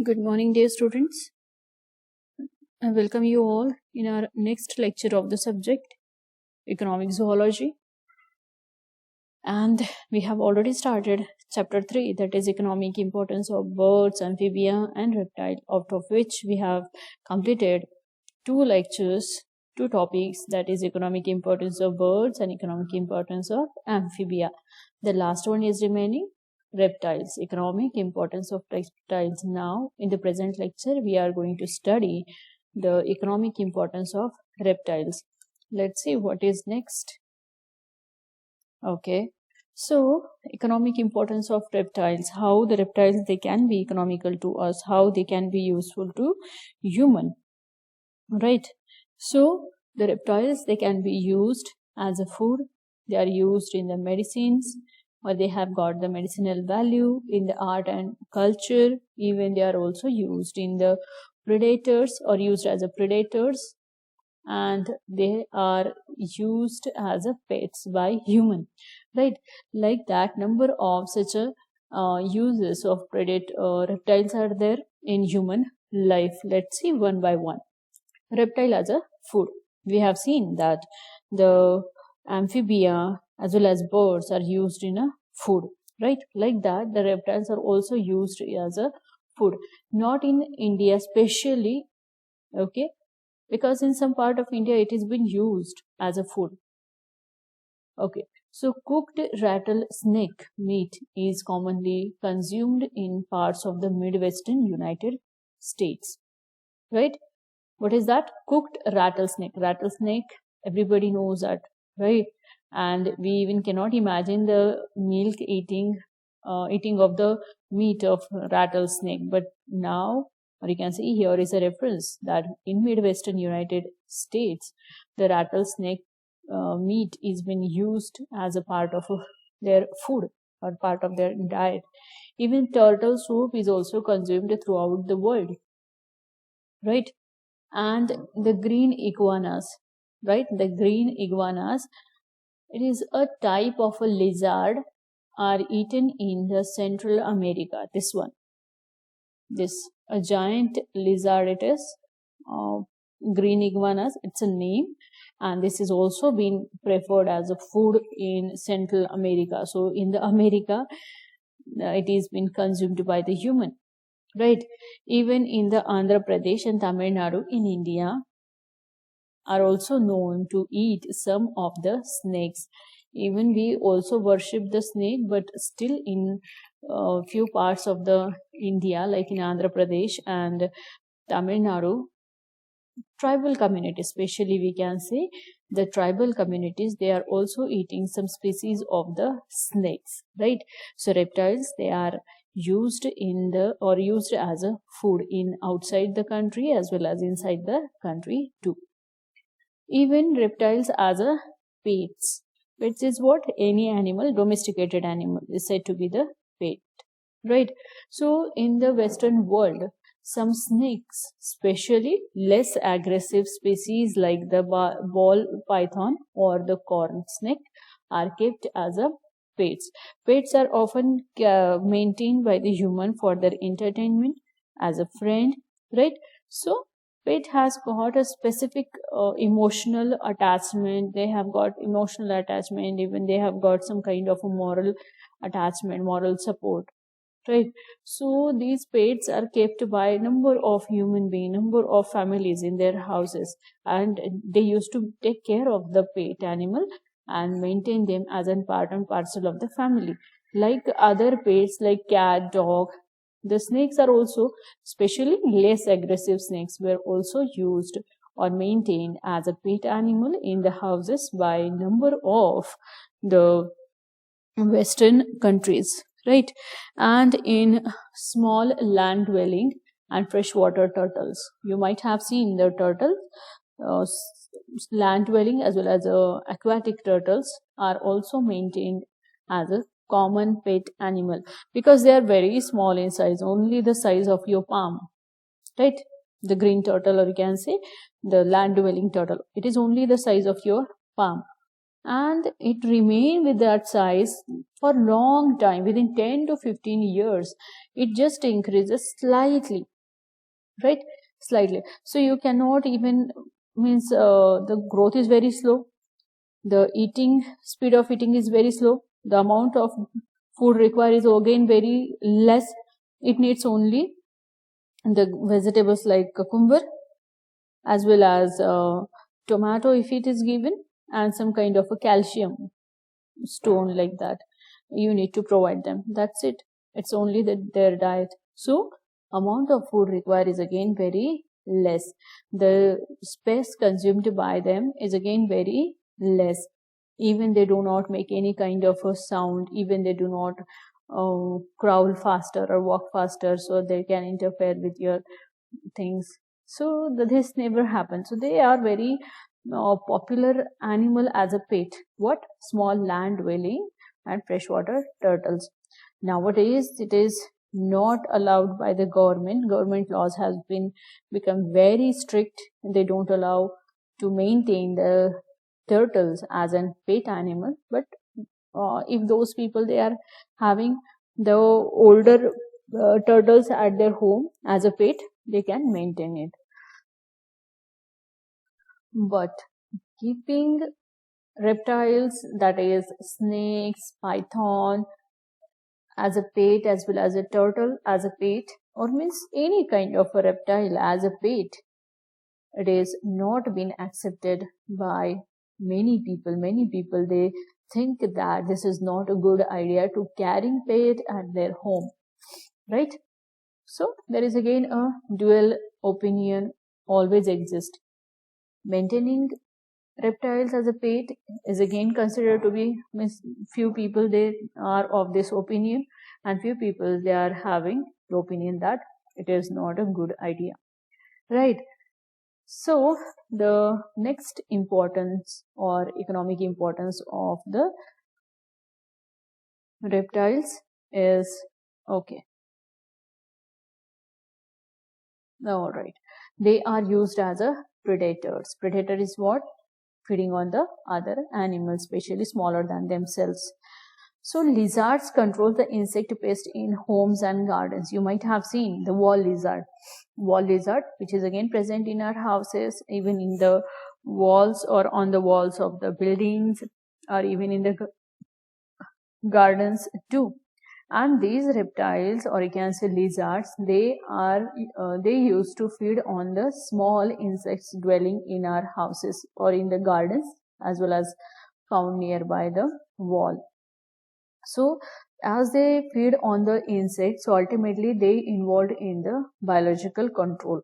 Good morning, dear students. I welcome you all in our next lecture of the subject Economic Zoology. And we have already started chapter 3, that is Economic Importance of Birds, Amphibia, and Reptile, out of which we have completed 2 lectures, 2 topics, that is Economic Importance of Birds and Economic Importance of Amphibia. The last one is remaining, reptiles, economic importance of reptiles. Now, in the present lecture, we are going to study the economic importance of reptiles. Let's see what is next. Okay, so economic importance of reptiles, how the reptiles they can be economical to us, how they can be useful to human, right? So the reptiles they can be used as a food, they are used in the medicines, or they have got the medicinal value in the art and culture. Even they are also used in the predators or used as a predators, and they are used as a pets by human, right? Like that number of such a uses of reptiles are there in human life. Let's see one by one. Reptile as a food. We have seen that the amphibia as well as birds are used in a food, right? Like that the reptiles are also used as a food, not in India especially, okay, because in some part of India it is been used as a food. Okay, so cooked rattlesnake meat is commonly consumed in parts of the Midwestern United States, right? What is that? Cooked rattlesnake. Rattlesnake, everybody knows that, right? And we even cannot imagine the milk eating of the meat of rattlesnake. But now, or you can see here is a reference that in Midwestern United States, the rattlesnake meat is being used as a part of their food or part of their diet. Even turtle soup is also consumed throughout the world, right? And the green iguanas, right? The green iguanas, it is a type of a lizard, are eaten in the Central America. This one, this a giant lizard it is, green iguanas, it's a name, and this is also been preferred as a food in Central America. So in the America, it is been consumed by the human, right? Even in the Andhra Pradesh and Tamil Nadu in India are also known to eat some of the snakes. Even we also worship the snake, but still in few parts of the India, like in Andhra Pradesh and Tamil Nadu, tribal communities, especially we can say the tribal communities, they are also eating some species of the snakes, right? So reptiles, they are used in the or used as a food in outside the country as well as inside the country too. Even reptiles as a pets. Pets is what? Any animal, domesticated animal is said to be the pet, right? So in the Western world, some snakes, especially less aggressive species like the ball python or the corn snake, are kept as a pets. Pets are often maintained by the human for their entertainment, as a friend, right? So pet has got a specific emotional attachment. They have got emotional attachment. Even they have got some kind of a moral attachment, moral support, right? So these pets are kept by number of human beings, number of families in their houses, and they used to take care of the pet animal and maintain them as a part and parcel of the family. Like other pets like cat, dog, the snakes are also, especially less aggressive snakes, were also used or maintained as a pet animal in the houses by number of the Western countries, right? And in small land dwelling and freshwater turtles, you might have seen the turtle, uh, land dwelling as well as aquatic turtles are also maintained as a common pet animal because they are very small in size, only the size of your palm, right? The green turtle, or you can say the land dwelling turtle, it is only the size of your palm, and it remained with that size for long time, within 10 to 15 years it just increases slightly, right? Slightly. So you cannot even, means the growth is very slow, the speed of eating is very slow, the amount of food required is again very less. It needs only the vegetables like cucumber as well as tomato if it is given, and some kind of a calcium stone like that you need to provide them. That's it. It's only their diet. So amount of food required is again very less. The space consumed by them is again very less. Even they do not make any kind of a sound, even they do not crawl faster or walk faster so they can interfere with your things. So this never happens. So they are very popular animal as a pet. What? Small land dwelling and freshwater turtles. Nowadays it is not allowed by the government. Government laws has become very strict. They don't allow to maintain the turtles as a pet animal. But if those people, they are having the older turtles at their home as a pet, they can maintain it. But keeping reptiles, that is snakes, python, as a pet, as well as a turtle as a pet, or means any kind of a reptile as a pet, it is not been accepted by many people. Many people, they think that this is not a good idea to carrying pet at their home, right? So there is again a dual opinion always exist. Maintaining reptiles as a pet is again considered to be, few people they are of this opinion, and few people they are having the opinion that it is not a good idea, right? So the next importance or economic importance of the reptiles is, okay, all right, they are used as a predators. Predator is what? Feeding on the other animals, especially smaller than themselves. So lizards control the insect pest in homes and gardens. You might have seen the wall lizard, which is again present in our houses, even in the walls or on the walls of the buildings, or even in the gardens too. And these reptiles, or you can say lizards, they used to feed on the small insects dwelling in our houses or in the gardens, as well as found nearby the wall. So as they feed on the insects, so ultimately they involved in the biological control,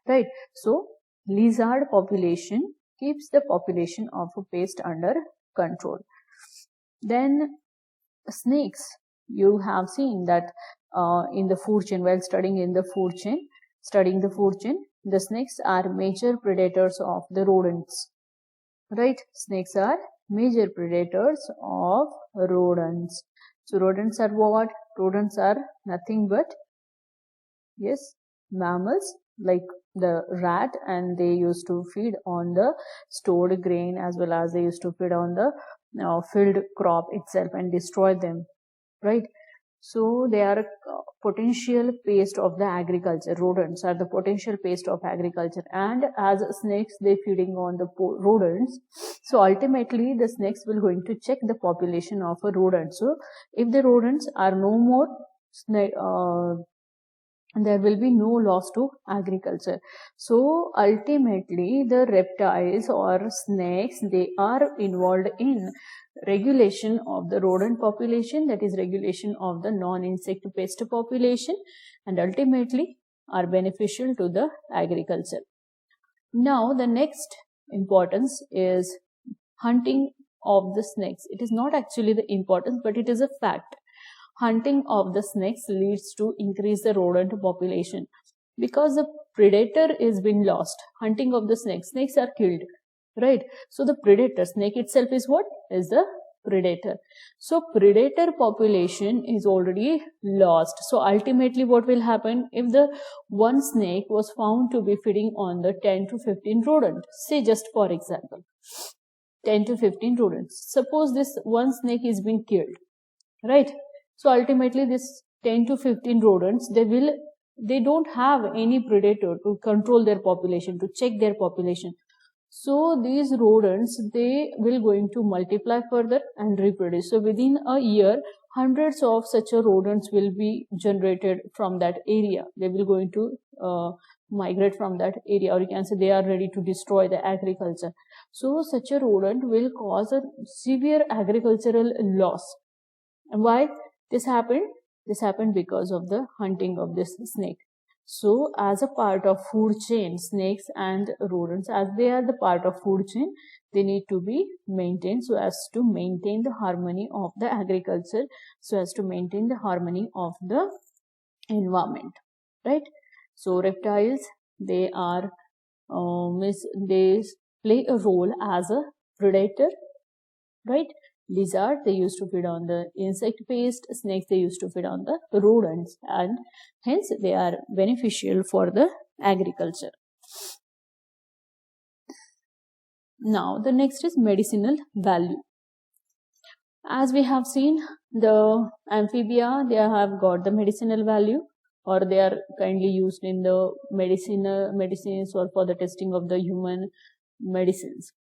right? So lizard population keeps the population of a pest under control. Then snakes, you have seen that in the food chain, while studying the food chain, the snakes are major predators of the rodents, right? Snakes are major predators of rodents. So rodents are what? Rodents are nothing but, yes, mammals like the rat, and they used to feed on the stored grain, as well as they used to feed on the field crop itself and destroy them, right? So they are potential pest of the agriculture. Rodents are the potential pest of agriculture, and as snakes, they feeding on the rodents. So ultimately the snakes will going to check the population of a rodent. So if the rodents are no more, there will be no loss to agriculture. So ultimately the reptiles or snakes, they are involved in regulation of the rodent population, that is regulation of the non-insect pest population, and ultimately are beneficial to the agriculture. Now the next importance is hunting of the snakes. It is not actually the importance, but it is a fact. Hunting of the snakes leads to increase the rodent population, because the predator is been lost. Hunting of the snakes are killed, right? So the predator, snake itself is what? Is the predator. So predator population is already lost. So ultimately what will happen if the one snake was found to be feeding on the 10 to 15 rodent, say just for example 10 to 15 rodents, suppose this one snake is being killed, right? So ultimately this 10 to 15 rodents, they don't have any predator to control their population, to check their population. So these rodents, they will going to multiply further and reproduce. So within a year, hundreds of such rodents will be generated from that area. They will going to migrate from that area, or you can say they are ready to destroy the agriculture. So such a rodent will cause a severe agricultural loss. And why this happened? This happened because of the hunting of this snake. So as a part of food chain, snakes and rodents, as they are the part of food chain, they need to be maintained so as to maintain the harmony of the agriculture, so as to maintain the harmony of the environment, right? So reptiles, they are they play a role as a predator, right? Lizard, they used to feed on the insect paste. Snakes, they used to feed on the rodents, and hence they are beneficial for the agriculture. Now the next is medicinal value. As we have seen, the amphibia, they have got the medicinal value, or they are kindly used in the medicines or for the testing of the human medicines.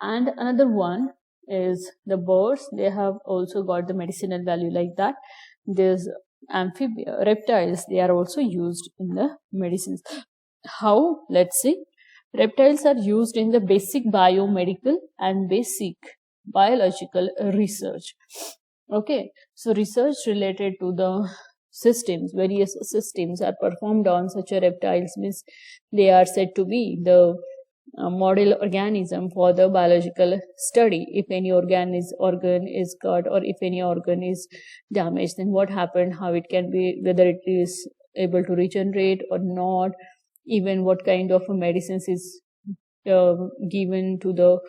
And another one is the birds. They have also got the medicinal value like that. There's amphibia, reptiles, they are also used in the medicines. How? Let's see. Reptiles are used in the basic biomedical and basic biological research. Okay, so research related to the systems, various systems are performed on such a reptiles, means they are said to be the model organism for the biological study. If any organ is cut, or if any organ is damaged, then what happened, how it can be, whether it is able to regenerate or not, even what kind of medicines is given to the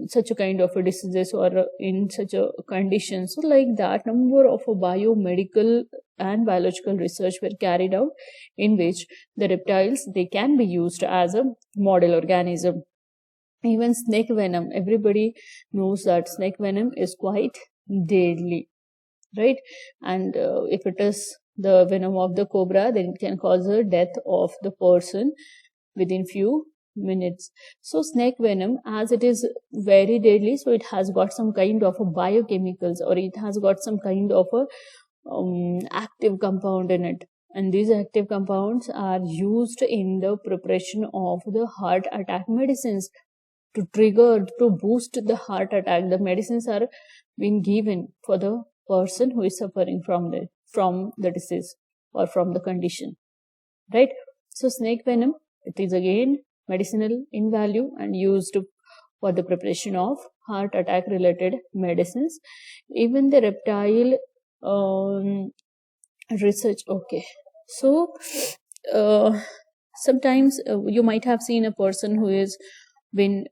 such a kind of a diseases or in such a condition. So like that, number of biomedical and biological research were carried out, in which the reptiles, they can be used as a model organism. Even snake venom, everybody knows that snake venom is quite deadly, right? And if it is the venom of the cobra, then it can cause the death of the person within few minutes. So snake venom, as it is very deadly, so it has got some kind of a biochemicals, or it has got some kind of a active compound in it, and these active compounds are used in the preparation of the heart attack medicines to boost the heart attack. The medicines are being given for the person who is suffering from the disease or from the condition, right? So snake venom, it is again medicinal in value and used for the preparation of heart attack related medicines. Even the reptile research. Okay, so sometimes you might have seen a person who is been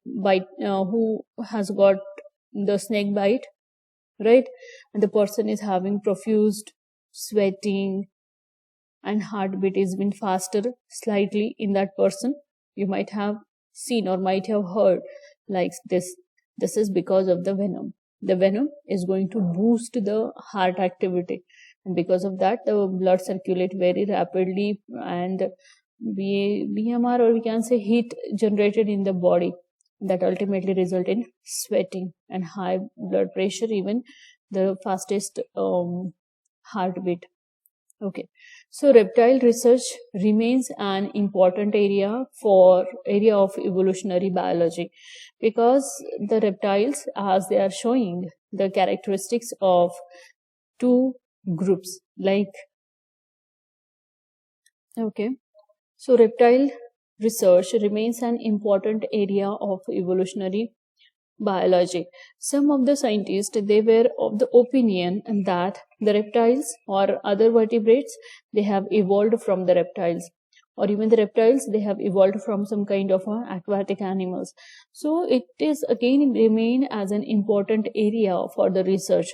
who has got the snake bite, right? And the person is having profused sweating and heartbeat is been faster slightly in that person. You might have seen or might have heard like this. This is because of the venom. The venom is going to boost the heart activity, and because of that the blood circulate very rapidly, and BMR, or we can say heat generated in the body, that ultimately result in sweating and high blood pressure, even the fastest heartbeat. Okay, so reptile research remains an important area of evolutionary biology, because the reptiles, as they are showing the characteristics of two groups, like, okay, so reptile research remains an important area of evolutionary biology. Some of the scientists, they were of the opinion that the reptiles or other vertebrates, they have evolved from the reptiles, or even the reptiles, they have evolved from some kind of aquatic animals. So it is again remain as an important area for the research,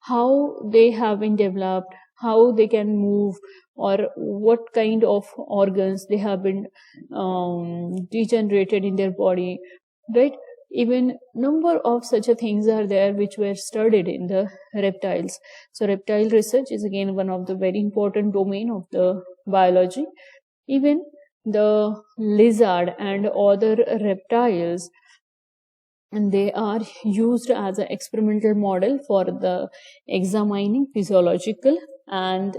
how they have been developed, how they can move, or what kind of organs they have been degenerated in their body, right? Even number of such a things are there which were studied in the reptiles. So reptile research is again one of the very important domain of the biology. Even the lizard and other reptiles, and they are used as an experimental model for the examining physiological and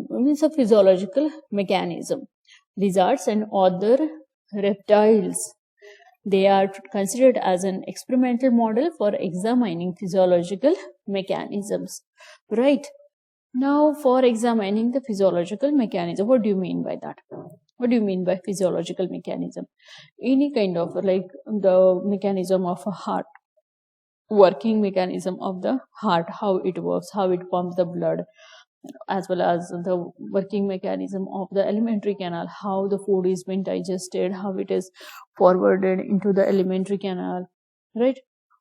means a physiological mechanism. Lizards and other reptiles, they are considered as an experimental model for examining physiological mechanisms, right? Now, for examining the physiological mechanism, what do you mean by that? What do you mean by physiological mechanism? Any kind of like the mechanism of a heart, working mechanism of the heart, how it works, how it pumps the blood, as well as the working mechanism of the alimentary canal, how the food is being digested, how it is forwarded into the alimentary canal, right?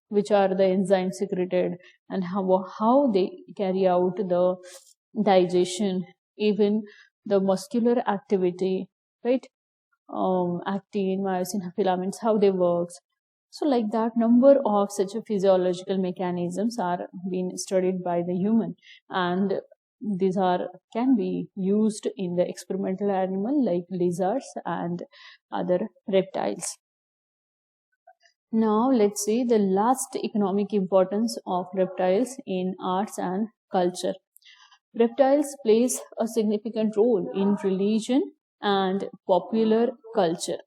Which are the enzymes secreted, and how they carry out the digestion, even the muscular activity, right? Actin, myosin filaments, how they work. So like that, number of such a physiological mechanisms are being studied by the human, and these are can be used in the experimental animal like lizards and other reptiles. Now let's see the last economic importance of reptiles in arts and culture. Reptiles plays a significant role in religion and popular culture,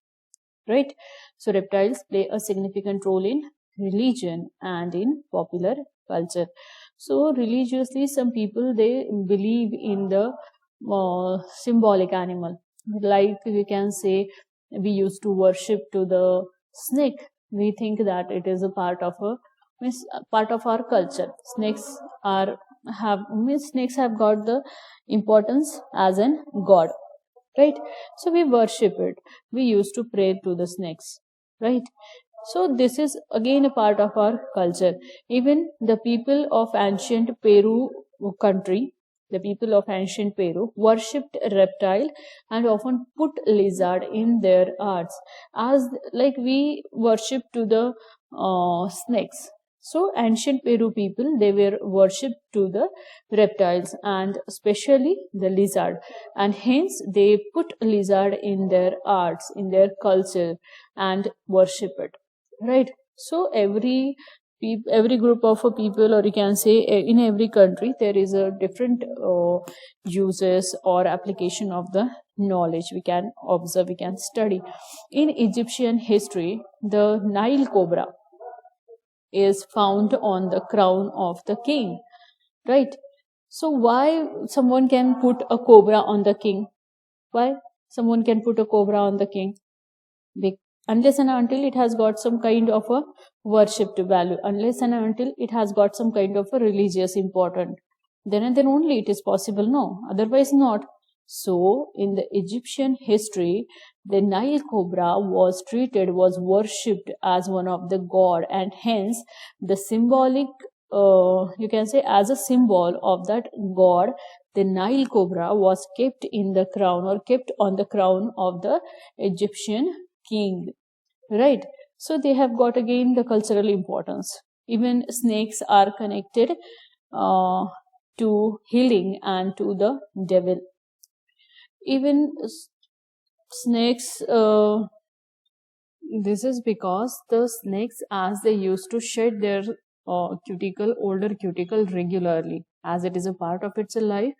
right? So reptiles play a significant role in religion and in popular culture. So religiously, some people, they believe in the symbolic animal, like we can say we used to worship to the snake. We think that it is a part of a part of our culture. Snakes have got the importance as an god, right? So we worship it, we used to pray to the snakes, right? So this is again a part of our culture. Even the people of ancient Peru country, the people of ancient Peru worshipped reptile and often put lizard in their arts, as like we worship to the snakes. So ancient Peru people, they were worshipped to the reptiles and especially the lizard, and hence they put lizard in their arts, in their culture, and worship it, right? So every group of people, or you can say in every country, there is a different uses or application of the knowledge we can observe, we can study. In Egyptian history, the Nile cobra is found on the crown of the king, right? So why someone can put a cobra on the king? Why someone can put a cobra on the king? Unless and until it has got some kind of a worshipped value, unless and until it has got some kind of a religious importance, then and then only it is possible, no? Otherwise not. So in the Egyptian history, the Nile cobra was worshipped as one of the god, and hence the symbolic, you can say as a symbol of that god, the Nile cobra was kept in the crown, or kept on the crown of the Egyptian king, right? So they have got again the cultural importance. Even snakes are connected to healing and to the devil. Even snakes, this is because the snakes, as they used to shed their older cuticle regularly, as it is a part of its life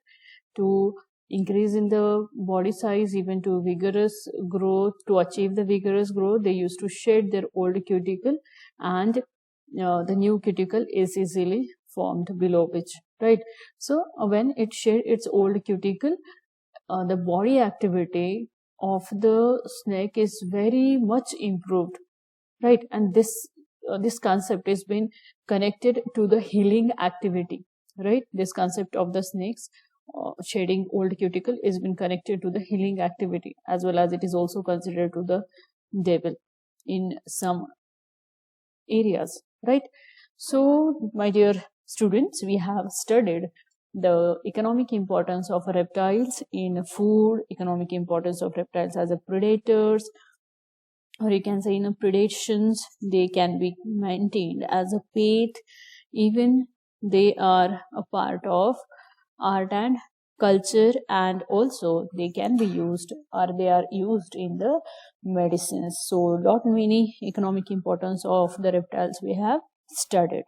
to increase in the body size, even to vigorous growth, to achieve the vigorous growth, they used to shed their old cuticle, and the new cuticle is easily formed below which, right? So when it shed its old cuticle, the body activity of the snake is very much improved, right? And this concept has been connected to the healing activity, right? This concept of the snakes shedding old cuticle is been connected to the healing activity, as well as it is also considered to the devil in some areas, right? So my dear students, we have studied the economic importance of reptiles in food, economic importance of reptiles as a predators, or you can say in a predations, they can be maintained as a faith. Even they are a part of art and culture, and also they can be used, or they are used in the medicines. So lot many economic importance of the reptiles we have studied.